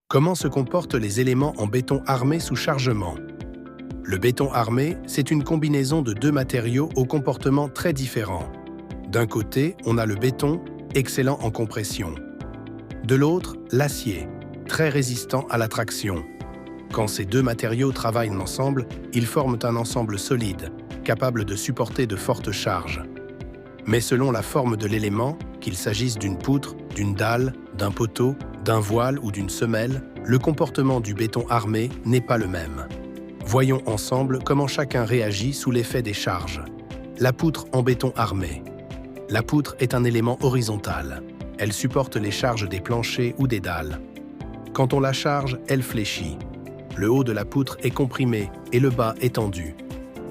Comment se comportent les éléments en béton armé sous chargement? Le béton armé, c'est une combinaison de deux matériaux au comportement très différent. D'un côté, on a le béton, excellent en compression. De l'autre, l'acier, très résistant à la traction. Quand ces deux matériaux travaillent ensemble, ils forment un ensemble solide, capable de supporter de fortes charges. Mais selon la forme de l'élément, qu'il s'agisse d'une poutre, d'une dalle, d'un poteau, d'un voile ou d'une semelle, le comportement du béton armé n'est pas le même. Voyons ensemble comment chacun réagit sous l'effet des charges. La poutre en béton armé. La poutre est un élément horizontal. Elle supporte les charges des planchers ou des dalles. Quand on la charge, elle fléchit. Le haut de la poutre est comprimé et le bas est tendu.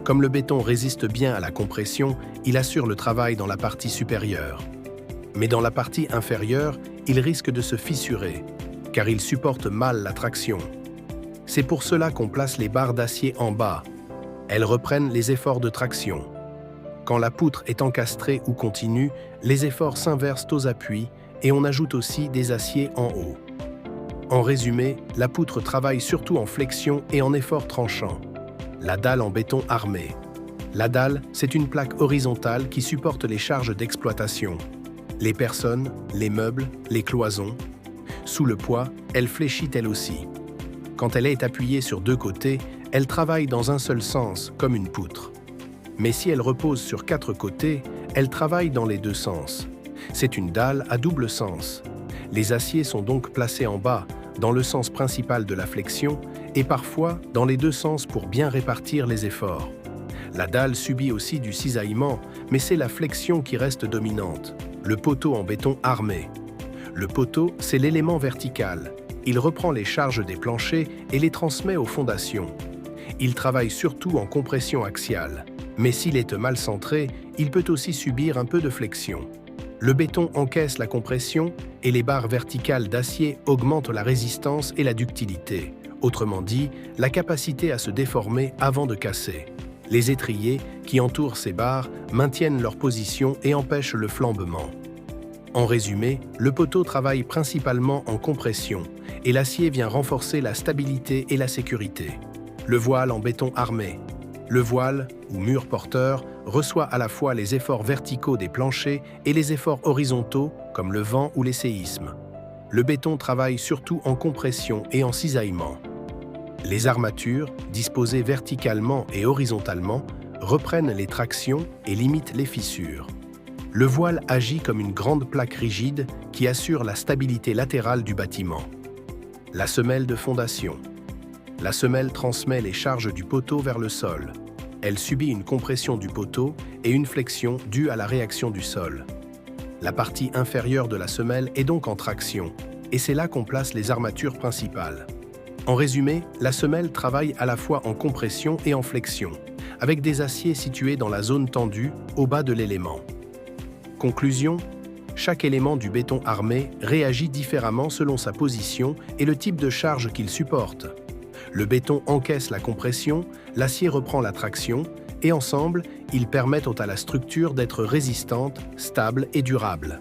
Comme le béton résiste bien à la compression, il assure le travail dans la partie supérieure. Mais dans la partie inférieure, il risque de se fissurer, car il supporte mal la traction. C'est pour cela qu'on place les barres d'acier en bas. Elles reprennent les efforts de traction. Quand la poutre est encastrée ou continue, les efforts s'inversent aux appuis et on ajoute aussi des aciers en haut. En résumé, la poutre travaille surtout en flexion et en effort tranchant. La dalle en béton armé. La dalle, c'est une plaque horizontale qui supporte les charges d'exploitation. Les personnes, les meubles, les cloisons. Sous le poids, elle fléchit elle aussi. Quand elle est appuyée sur deux côtés, elle travaille dans un seul sens, comme une poutre. Mais si elle repose sur quatre côtés, elle travaille dans les deux sens. C'est une dalle à double sens. Les aciers sont donc placés en bas, dans le sens principal de la flexion, et parfois dans les deux sens pour bien répartir les efforts. La dalle subit aussi du cisaillement, mais c'est la flexion qui reste dominante. Le poteau en béton armé. Le poteau, c'est l'élément vertical. Il reprend les charges des planchers et les transmet aux fondations. Il travaille surtout en compression axiale. Mais s'il est mal centré, il peut aussi subir un peu de flexion. Le béton encaisse la compression et les barres verticales d'acier augmentent la résistance et la ductilité. Autrement dit, la capacité à se déformer avant de casser. Les étriers qui entourent ces barres maintiennent leur position et empêchent le flambement. En résumé, le poteau travaille principalement en compression et l'acier vient renforcer la stabilité et la sécurité. Le voile en béton armé. Le voile, ou mur porteur, reçoit à la fois les efforts verticaux des planchers et les efforts horizontaux, comme le vent ou les séismes. Le béton travaille surtout en compression et en cisaillement. Les armatures, disposées verticalement et horizontalement, reprennent les tractions et limitent les fissures. Le voile agit comme une grande plaque rigide qui assure la stabilité latérale du bâtiment. La semelle de fondation. La semelle transmet les charges du poteau vers le sol. Elle subit une compression du poteau et une flexion due à la réaction du sol. La partie inférieure de la semelle est donc en traction, et c'est là qu'on place les armatures principales. En résumé, la semelle travaille à la fois en compression et en flexion, avec des aciers situés dans la zone tendue, au bas de l'élément. Conclusion, chaque élément du béton armé réagit différemment selon sa position et le type de charge qu'il supporte. Le béton encaisse la compression, l'acier reprend la traction, et ensemble, ils permettent à la structure d'être résistante, stable et durable.